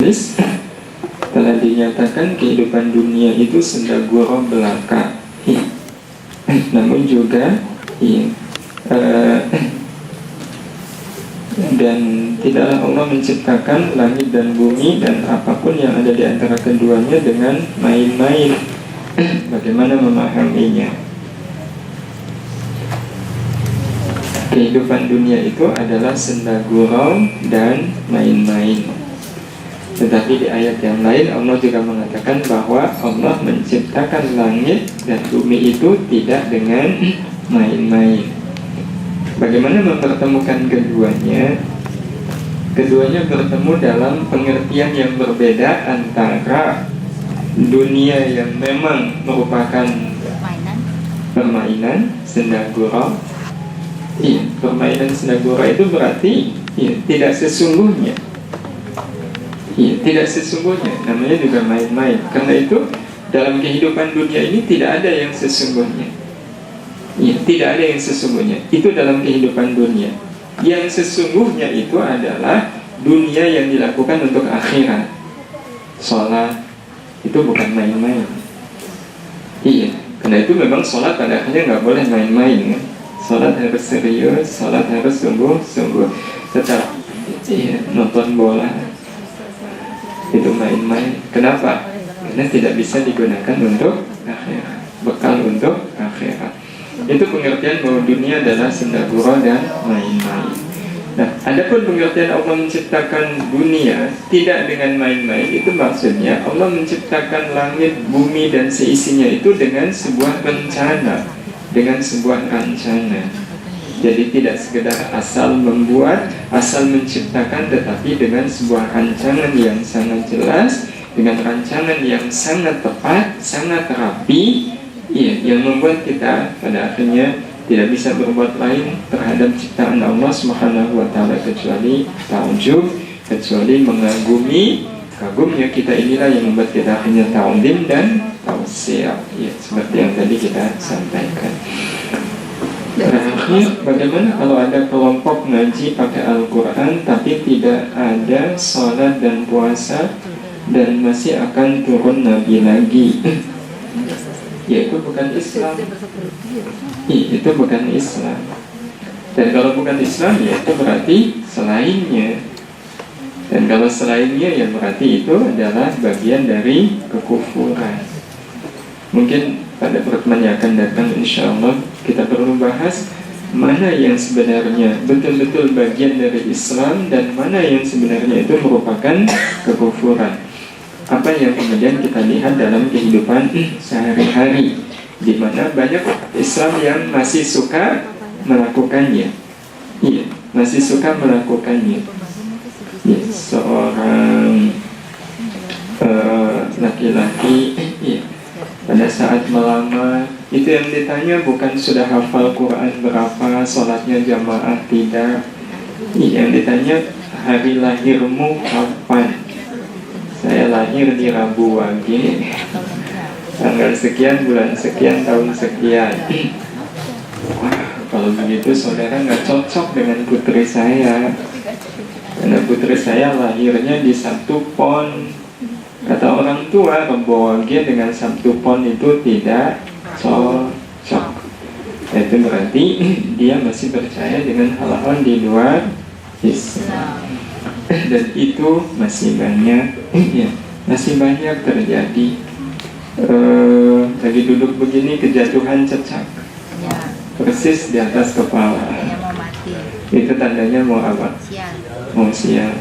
hadis telah dinyatakan kehidupan dunia itu sendaguro belaka. Namun juga dan tidaklah Allah menciptakan langit dan bumi dan apapun yang ada di antara keduanya dengan main-main. Bagaimana memahaminya? Kehidupan dunia itu adalah senda gurau dan main-main. Tetapi di ayat yang lain Allah juga mengatakan bahwa Allah menciptakan langit dan bumi itu tidak dengan main-main. Bagaimana mempertemukan keduanya? Keduanya bertemu dalam pengertian yang berbeda antara dunia yang memang merupakan permainan senda gurau. Permainan senda gurau itu berarti tidak sesungguhnya. Tidak sesungguhnya, namanya juga main-main. Karena itu dalam kehidupan dunia ini tidak ada yang sesungguhnya. Tidak ada yang sesungguhnya. Itu dalam kehidupan dunia. Yang sesungguhnya itu adalah dunia yang dilakukan untuk akhirat. Sholat itu bukan main-main. Karena itu memang sholat pada akhirnya nggak boleh main-main ya. Sholat harus serius, sholat harus sungguh-sungguh. Tetap nonton bola itu main-main. Kenapa? Karena tidak bisa digunakan untuk akhirat, bekal untuk akhirat. Itu pengertian bahwa dunia adalah senda gurau dan main-main. Nah, adapun pengertian Allah menciptakan dunia tidak dengan main-main, itu maksudnya Allah menciptakan langit, bumi dan seisinya itu dengan sebuah rencana, dengan sebuah rencana. Jadi tidak sekedar asal membuat, asal menciptakan, tetapi dengan sebuah rancangan yang sangat jelas, dengan rancangan yang sangat tepat, sangat rapi, yang membuat kita pada akhirnya tidak bisa berbuat lain terhadap ciptaan Allah Subhanahu wa Ta'ala kecuali ta'ajub, kecuali mengagumi. Kagumnya kita inilah yang membuat kita akhirnya ta'zim dan tausiah, seperti yang tadi kita sampaikan. Terakhir, bagaimana kalau ada kelompok ngaji pakai Al-Quran tapi tidak ada sholat dan puasa dan masih akan turun Nabi lagi? Ya itu bukan Islam. Itu bukan Islam. Dan kalau bukan Islam ya itu berarti selainnya. Dan kalau selainnya ya berarti itu adalah bagian dari kekufuran. Mungkin pada pertemuan yang akan datang insya Allah kita perlu bahas mana yang sebenarnya betul-betul bagian dari Islam dan mana yang sebenarnya itu merupakan kekufuran. Apa yang kemudian kita lihat dalam kehidupan sehari-hari, di mana banyak Islam yang masih suka melakukannya. Masih suka melakukannya. Seorang laki-laki pada saat melamar itu yang ditanya bukan sudah hafal Quran berapa, sholatnya jamaah tidak. Yang ditanya hari lahirmu kapan? Saya lahir di Rabu Wage, tanggal sekian, bulan sekian, tahun sekian. Wah, kalau begitu saudara nggak cocok dengan putri saya, karena putri saya lahirnya di Sabtu Pon. Kata orang tua, Rabu Wage dengan Sabtu Pon itu tidak cocok. Itu berarti dia masih percaya dengan hal-hal di luar Islam. Dan itu masih banyak, masih banyak terjadi. Lagi duduk begini kejatuhan cecak, persis di atas kepala. Itu tandanya mau apa? Mau sial.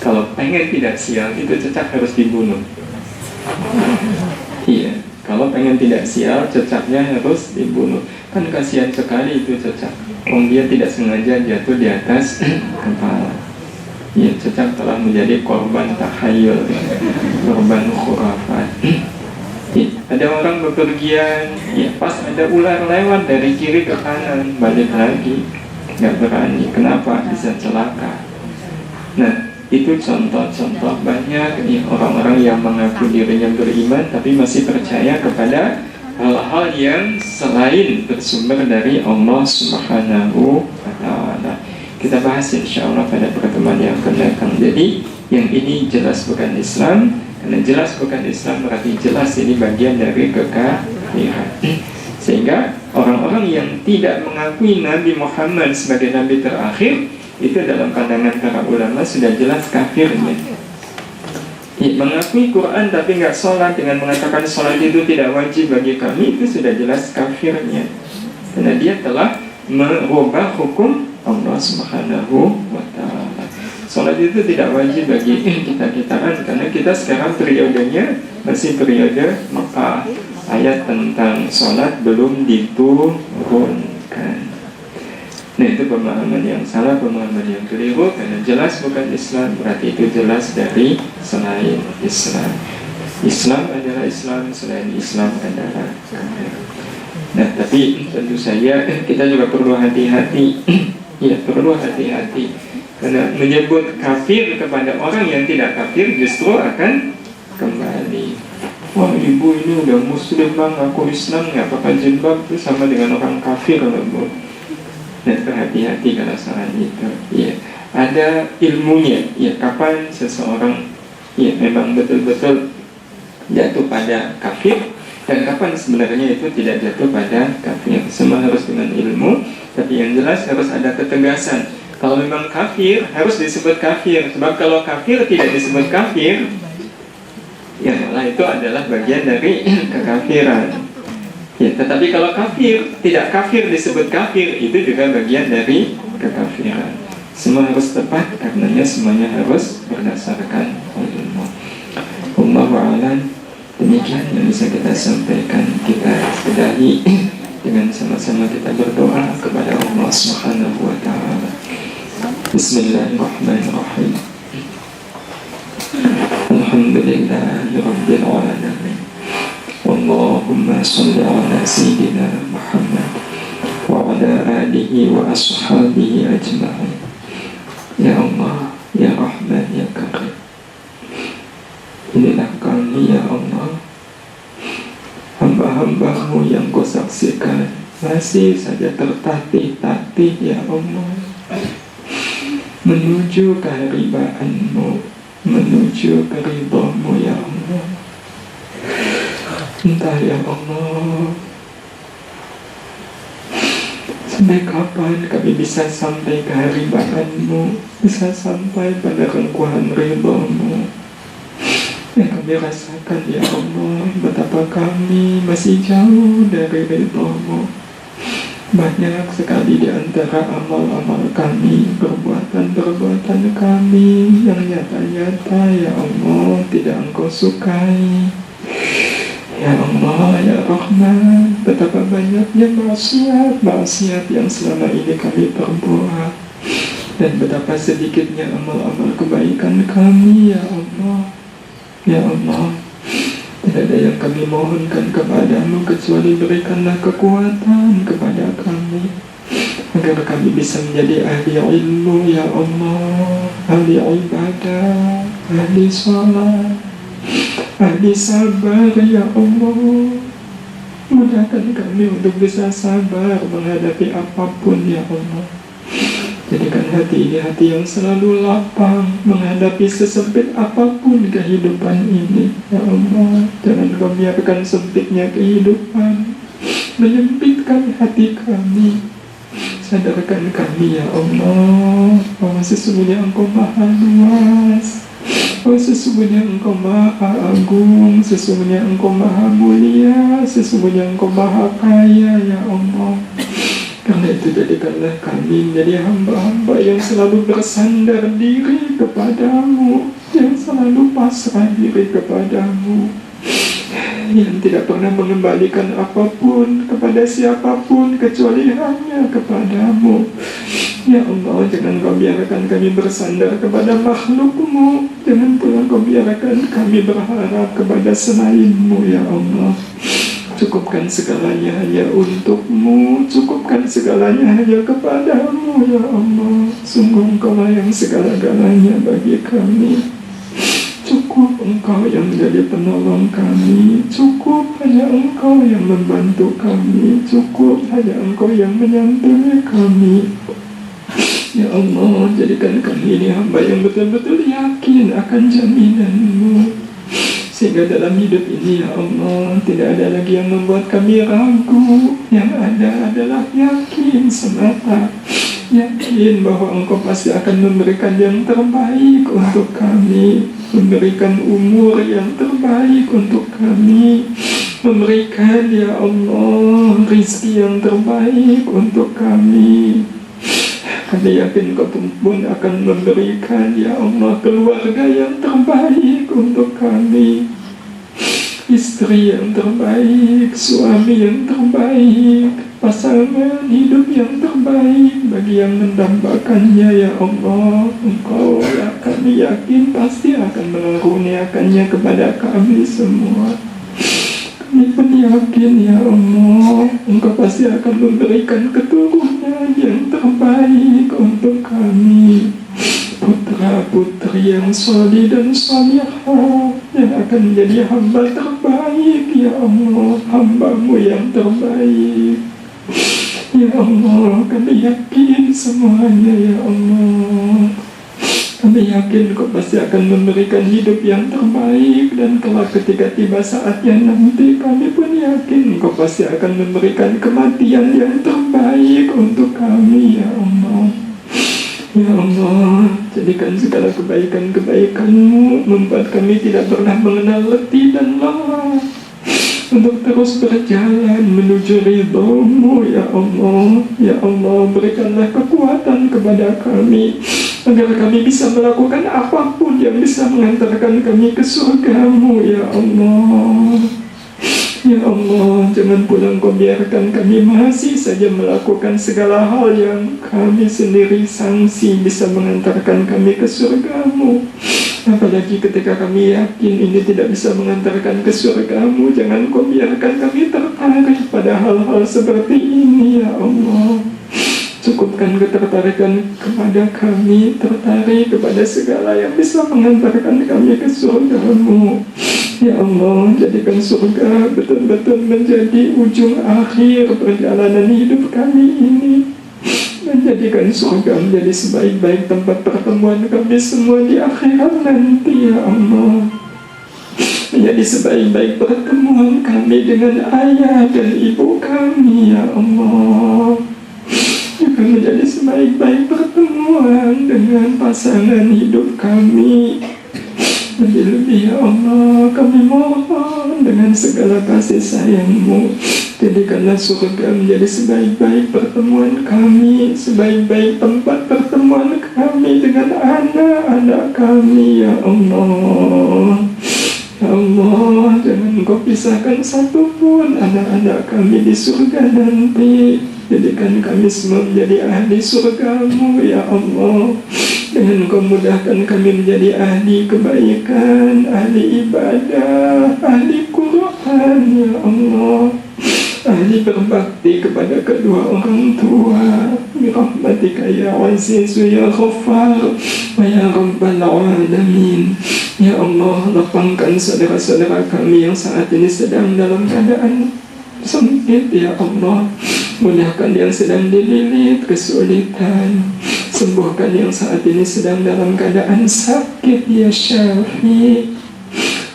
Kalau pengen tidak sial, itu cecak harus dibunuh. Kalau pengen tidak sial, cecaknya harus dibunuh. Kan kasihan sekali itu cecak. Dia tidak sengaja jatuh di atas kepala. Cecak telah menjadi korban takhayul, korban khurafat. Ada orang bepergian, pas ada ular lewat dari kiri ke kanan, balik lagi, nggak berani. Kenapa? Bisa celaka. Nah, itu contoh-contoh banyak orang-orang yang mengaku dirinya beriman tapi masih percaya kepada hal-hal yang selain bersumber dari Allah Subhanahu wa Ta'ala. kita bahas insya Allah pada pertemuan yang akan datang. Jadi yang ini jelas bukan Islam. Karena jelas bukan Islam berarti jelas ini bagian dari kekafiran. Sehingga orang-orang yang tidak mengakui Nabi Muhammad sebagai Nabi terakhir, itu dalam pandangan para ulama sudah jelas kafirnya. Mengakui Quran tapi nggak sholat dengan mengatakan sholat itu tidak wajib bagi kami, itu sudah jelas kafirnya. Karena dia telah merubah hukum Allah Subhanahu wa ta'ala. Sholat itu tidak wajib bagi kita-kitaan, karena kita sekarang periodenya masih periode Mekah. Ayat tentang sholat belum diturunkan. Nah, itu pemahaman yang salah, pemahaman yang keliru. Karena jelas bukan Islam, berarti itu jelas dari selain Islam. Islam adalah Islam, selain Islam adalah kafir. Nah, tapi tentu saja kita juga perlu hati-hati. Ya, perlu hati-hati. Karena menyebut kafir kepada orang yang tidak kafir justru akan kembali. Wah, ibu ini udah muslim bang, aku Islam, nggak pakai jilbab, itu sama dengan orang kafir loh bu. Nah, berhati-hati kalau salah itu. Ya, ada ilmunya. Ya, kapan seseorang ya memang betul-betul jatuh pada kafir dan kapan sebenarnya itu tidak jatuh pada kafir. Semua harus dengan ilmu, tapi yang jelas harus ada ketegasan. Kalau memang kafir harus disebut kafir, sebab kalau kafir tidak disebut kafir, ya malah itu adalah bagian dari kekafiran. Ya, tetapi kalau kafir tidak kafir disebut kafir, itu juga bagian dari kekafiran. Semua harus tepat, karenanya semuanya harus berdasarkan ilmu. Wallahu a'lam. Demikian yang bisa kita sampaikan. Kita sudahi dengan sama-sama kita berdoa kepada Allah Subhanahu wa ta'ala. Bismillahirrahmanirrahim. Alhamdulillahi rabbil alamin. Allahumma salli ala sayyidina Muhammad wa ala alihi wa ashabihi ajma'in. Ya Allah, ya Rahman, ya Karim, inilah kami ya Allah, hamba-hambamu yang kau saksikan masih saja tertatih-tatih ya Allah, menuju keharibaanmu, menuju keridhamu ya Allah. Entah ya Allah, sampai kapan kami bisa sampai keharibaanmu, bisa sampai pada keangkuhan ridhamu. Yang kami rasakan ya Allah, betapa kami masih jauh dari ridhamu. Banyak sekali di antara amal-amal kami, perbuatan-perbuatan kami yang nyata-nyata ya Allah tidak Engkau sukai. Ya Allah, ya Rahman, betapa banyaknya maksiat yang selama ini kami perbuat, dan betapa sedikitnya amal-amal kebaikan kami ya Allah. Ya Allah, tidak ada yang kami mohonkan kepadamu kecuali berikanlah kekuatan kepada kami agar kami bisa menjadi ahli ilmu ya Allah, ahli ibadah, ahli salat, ahli sabar ya Allah. Mudahkan kami untuk bisa sabar menghadapi apapun ya Allah. Jadikan hati ini hati yang selalu lapang menghadapi sesempit apapun kehidupan ini ya Allah. Jangan Kau biarkan sempitnya kehidupan menyempitkan hati kami. Sadarkan kami ya Allah bahwa sesungguhnya Engkau maha luas, bahwa sesungguhnya Engkau maha agung, sesungguhnya Engkau maha mulia, sesungguhnya Engkau maha kaya ya Allah. Karena itu jadikanlah kami menjadi hamba-hamba yang selalu bersandar diri kepadamu, yang selalu pasrah diri kepadamu, yang tidak pernah mengembalikan apapun kepada siapapun kecuali hanya kepadamu. Ya Allah, jangan Kau biarkan kami bersandar kepada makhlukmu, jangan pula Kau biarkan kami berharap kepada selainmu ya Allah. Cukupkan segalanya hanya untukmu, cukupkan segalanya hanya kepadamu ya Allah. Sungguh Engkau yang segala-galanya bagi kami. Cukup Engkau yang menjadi penolong kami, cukup hanya Engkau yang membantu kami, cukup hanya Engkau yang menyantuni kami. Ya Allah, jadikan kami ini hamba yang betul-betul yakin akan jaminan-Mu, sehingga dalam hidup ini ya Allah tidak ada lagi yang membuat kami ragu. Yang ada adalah yakin semata, yakin bahwa Engkau pasti akan memberikan yang terbaik untuk kami, memberikan umur yang terbaik untuk kami, memberikan ya Allah rizki yang terbaik untuk kami. Kami yakin Kau pun akan memberikan ya Allah keluarga yang terbaik untuk kami, istri yang terbaik, suami yang terbaik, pasangan hidup yang terbaik bagi yang mendambakannya ya Allah. Engkau ya kami yakin pasti akan mengaruniakannya kepada kami semua. Kami pun yakin ya Allah, Engkau pasti akan memberikan keturunan yang terbaik untuk kami, putra-putri yang soleh dan solehah yang akan menjadi hamba terbaik ya Allah, hamba-Mu yang terbaik ya Allah. Kami yakin semuanya ya Allah. Kami yakin Kau pasti akan memberikan hidup yang terbaik, dan kelak ketika tiba saatnya nanti kami pun yakin Kau pasti akan memberikan kematian yang terbaik untuk kami ya Allah. Ya Allah, jadikan segala kebaikan-kebaikan-Mu membuat kami tidak pernah mengenal letih dan lelah untuk terus berjalan menuju ridho-Mu ya Allah. Ya Allah, berikanlah kekuatan kepada kami agar kami bisa melakukan apapun yang bisa mengantarkan kami ke surga-Mu ya Allah. Ya Allah, jangan pula Engkau biarkan kami masih saja melakukan segala hal yang kami sendiri sangsi bisa mengantarkan kami ke surga-Mu. Apalagi ketika kami yakin ini tidak bisa mengantarkan ke surga-Mu, jangan Kau biarkan kami tertarik pada hal-hal seperti ini ya Allah. Cukupkan ketertarikan kepada kami, tertarik kepada segala yang bisa mengantarkan kami ke surga-Mu. Ya Allah, jadikan surga betul-betul menjadi ujung akhir perjalanan hidup kami ini. Menjadikan surga menjadi sebaik-baik tempat pertemuan kami semua di akhirat nanti ya Allah. Menjadi sebaik-baik pertemuan kami dengan ayah dan ibu kami ya Allah. Juga menjadi sebaik-baik pertemuan dengan pasangan hidup kami. Lebih-lebih ya Allah, kami mohon dengan segala kasih sayang-Mu, jadikanlah surga menjadi sebaik-baik pertemuan kami, sebaik-baik tempat pertemuan kami dengan anak-anak kami ya Allah. Ya Allah, jangan Kau pisahkan satupun anak-anak kami di surga nanti. Jadikan kami semua menjadi ahli surga-Mu ya Allah. Dengan Kau mudahkan kami menjadi ahli kebaikan, ahli ibadah, ahli Quran ya Allah, ahli berbakti kepada kedua orang tua. Birahmatika ya Azizu ya Ghaffar wa ya Rabbal Alamin. Ya Allah, lapangkan saudara-saudara kami yang saat ini sedang dalam keadaan sempit ya Allah. Mudahkan yang sedang dililit kesulitan, sembuhkan yang saat ini sedang dalam keadaan sakit ya Syafi,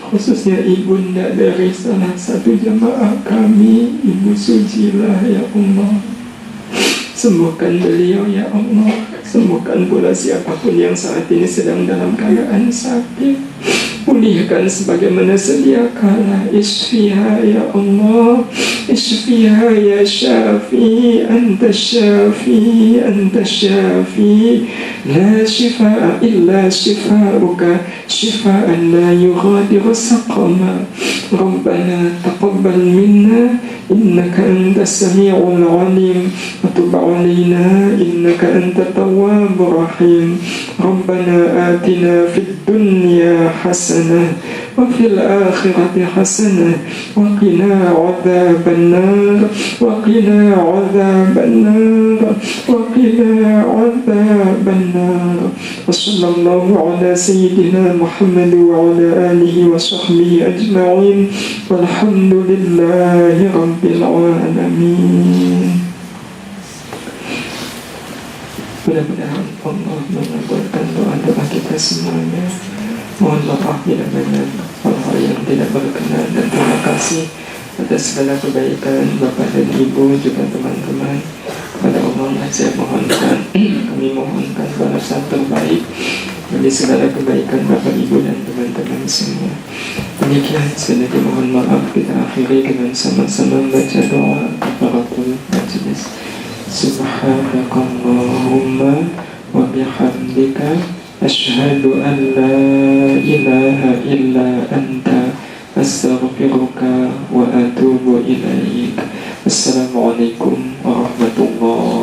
khususnya ibunda dari salah satu jamaah kami, Ibu Sujilah ya Allah. Sembuhkan beliau ya Allah. Sembuhkan pula siapapun yang saat ini sedang dalam keadaan sakit. Pulihkan sebagaimana sedia kala. Isfiha ya Allah, isfiha ya Syafi, Anta Syafi, Anta Syafi, la shifa'a illa shifa'uka, shifa'an la yughadiru saqama. Rabbana taqabbal minna innaka antas sami'ul alim wa tub 'alaina innaka antat tawwabur rahim. Rabbana atina fid dunya hasanah wa fil akhirati hasanah wa qina 'adzabannar wa qina 'adzabannar wa qina 'adzabannar. Wa sallallahu ala sayyidina Muhammad wa ala alihi wa sahbihi ajma'in walhamdulillahi rabbil alamin. Mudah-mudahan Allah mengabulkan doa-doa kita semuanya. Mohon maaf bila mana hal-hal yang tidak berkenan, dan terima kasih atas segala kebaikan Bapak dan Ibu juga teman-teman. Kepada Allah saya mohonkan, kami mohonkan balasan terbaik bagi segala kebaikan Bapak Ibu dan teman-teman semua. Demikian sudah dimohon maaf, kita akhiri dengan sama-sama baca doa kafaratul majelis. Subhanakallahumma wa bihamdika asyhadu an la ilaha illa anta astaghfiruka wa atubu ilaik. Assalamualaikum warahmatullahi